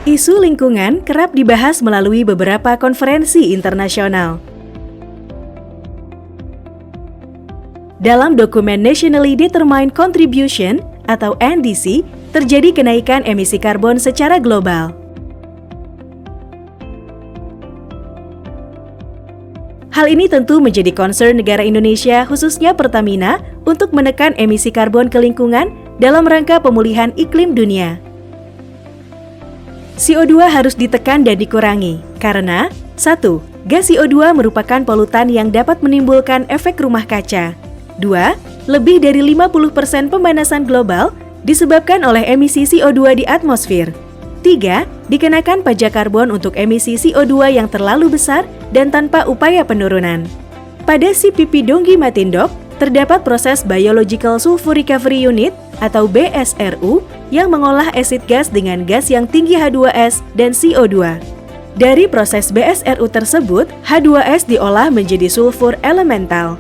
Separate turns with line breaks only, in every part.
Isu lingkungan kerap dibahas melalui beberapa konferensi internasional. Dalam dokumen Nationally Determined Contribution atau NDC, terjadi kenaikan emisi karbon secara global. Hal ini tentu menjadi concern negara Indonesia, khususnya Pertamina, untuk menekan emisi karbon ke lingkungan dalam rangka pemulihan iklim dunia. CO2 harus ditekan dan dikurangi, karena 1. Gas CO2 merupakan polutan yang dapat menimbulkan efek rumah kaca. 2. Lebih dari 50% pemanasan global disebabkan oleh emisi CO2 di atmosfer. 3. Dikenakan pajak karbon untuk emisi CO2 yang terlalu besar dan tanpa upaya penurunan. Pada CPP Donggi Matindok, terdapat proses Biological Sulfur Recovery Unit atau BSRU yang mengolah asid gas dengan gas yang tinggi H2S dan CO2. Dari proses BSRU tersebut, H2S diolah menjadi sulfur elemental.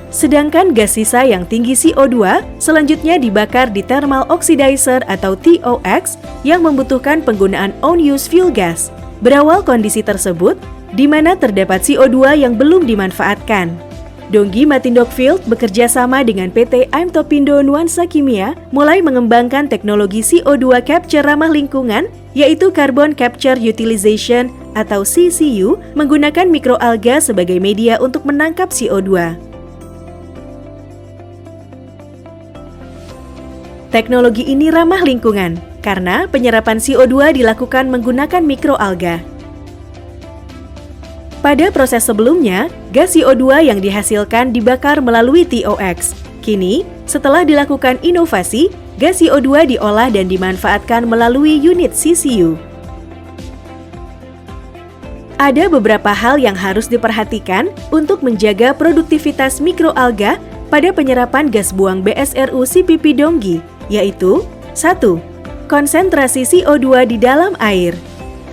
Sedangkan gas sisa yang tinggi CO2 selanjutnya dibakar di thermal oxidizer atau TOX yang membutuhkan penggunaan on-use fuel gas. Berawal kondisi tersebut, di mana terdapat CO2 yang belum dimanfaatkan. Donggi Matindok Field bekerja sama dengan PT AIM Topindo Nuansa Kimia mulai mengembangkan teknologi CO2 capture ramah lingkungan, yaitu Carbon Capture Utilization atau CCU, menggunakan mikroalga sebagai media untuk menangkap CO2. Teknologi ini ramah lingkungan karena penyerapan CO2 dilakukan menggunakan mikroalga. Pada proses sebelumnya, gas CO2 yang dihasilkan dibakar melalui TOX. Kini, setelah dilakukan inovasi, gas CO2 diolah dan dimanfaatkan melalui unit CCU. Ada beberapa hal yang harus diperhatikan untuk menjaga produktivitas mikroalga pada penyerapan gas buang BSRU CPP Donggi, yaitu 1. Konsentrasi CO2 di dalam air.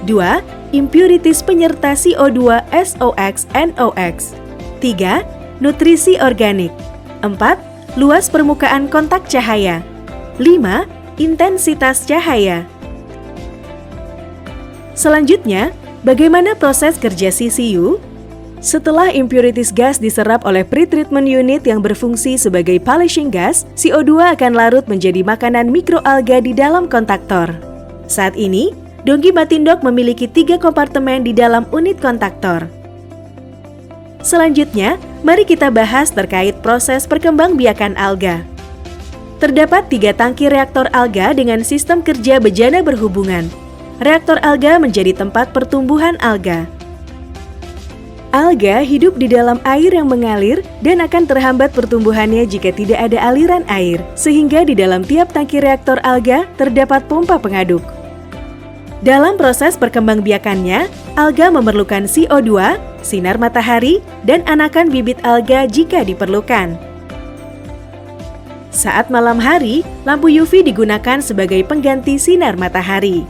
2. Impurities penyerta CO2 SOX, NOX. 3. Nutrisi organik. 4. Luas permukaan kontak cahaya. 5. Intensitas cahaya. Selanjutnya, bagaimana proses kerja CCU? Setelah impurities gas diserap oleh pretreatment unit yang berfungsi sebagai polishing gas, CO2 akan larut menjadi makanan mikroalga di dalam kontaktor. Saat ini, Donggi Matindok memiliki 3 kompartemen di dalam unit kontaktor. Selanjutnya, mari kita bahas terkait proses perkembangbiakan alga. Terdapat 3 tangki reaktor alga dengan sistem kerja bejana berhubungan. Reaktor alga menjadi tempat pertumbuhan alga. Alga hidup di dalam air yang mengalir dan akan terhambat pertumbuhannya jika tidak ada aliran air, sehingga di dalam tiap tangki reaktor alga terdapat pompa pengaduk. Dalam proses perkembangbiakannya, alga memerlukan CO2, sinar matahari, dan anakan bibit alga jika diperlukan. Saat malam hari, lampu UV digunakan sebagai pengganti sinar matahari.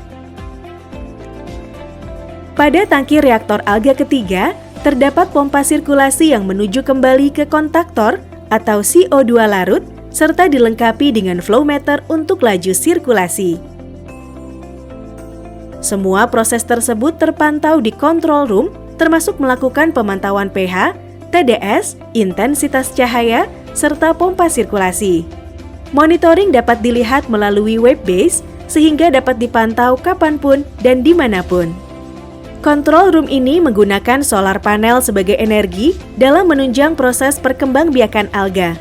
Pada tangki reaktor alga ketiga, terdapat pompa sirkulasi yang menuju kembali ke kontaktor atau CO2 larut, serta dilengkapi dengan flow meter untuk laju sirkulasi. Semua proses tersebut terpantau di control room, termasuk melakukan pemantauan pH, TDS, intensitas cahaya, serta pompa sirkulasi. Monitoring dapat dilihat melalui web-based, sehingga dapat dipantau kapanpun dan dimanapun. Control room ini menggunakan solar panel sebagai energi dalam menunjang proses perkembangbiakan alga.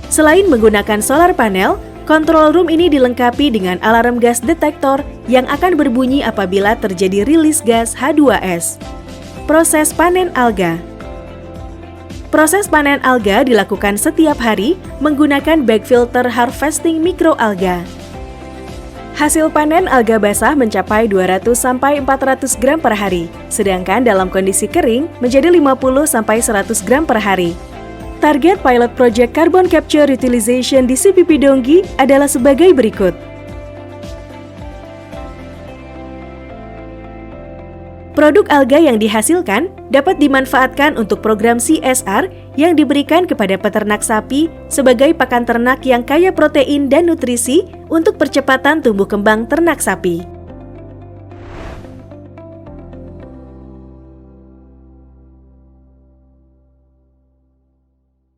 Selain menggunakan solar panel, control room ini dilengkapi dengan alarm gas detektor yang akan berbunyi apabila terjadi rilis gas H2S. Proses panen alga. Proses panen alga dilakukan setiap hari menggunakan bag filter harvesting mikroalga. Hasil panen alga basah mencapai 200-400 gram per hari, sedangkan dalam kondisi kering menjadi 50-100 gram per hari. Target pilot project Carbon Capture Utilization di CPP Donggi adalah sebagai berikut. Produk alga yang dihasilkan dapat dimanfaatkan untuk program CSR yang diberikan kepada peternak sapi sebagai pakan ternak yang kaya protein dan nutrisi untuk percepatan tumbuh kembang ternak sapi.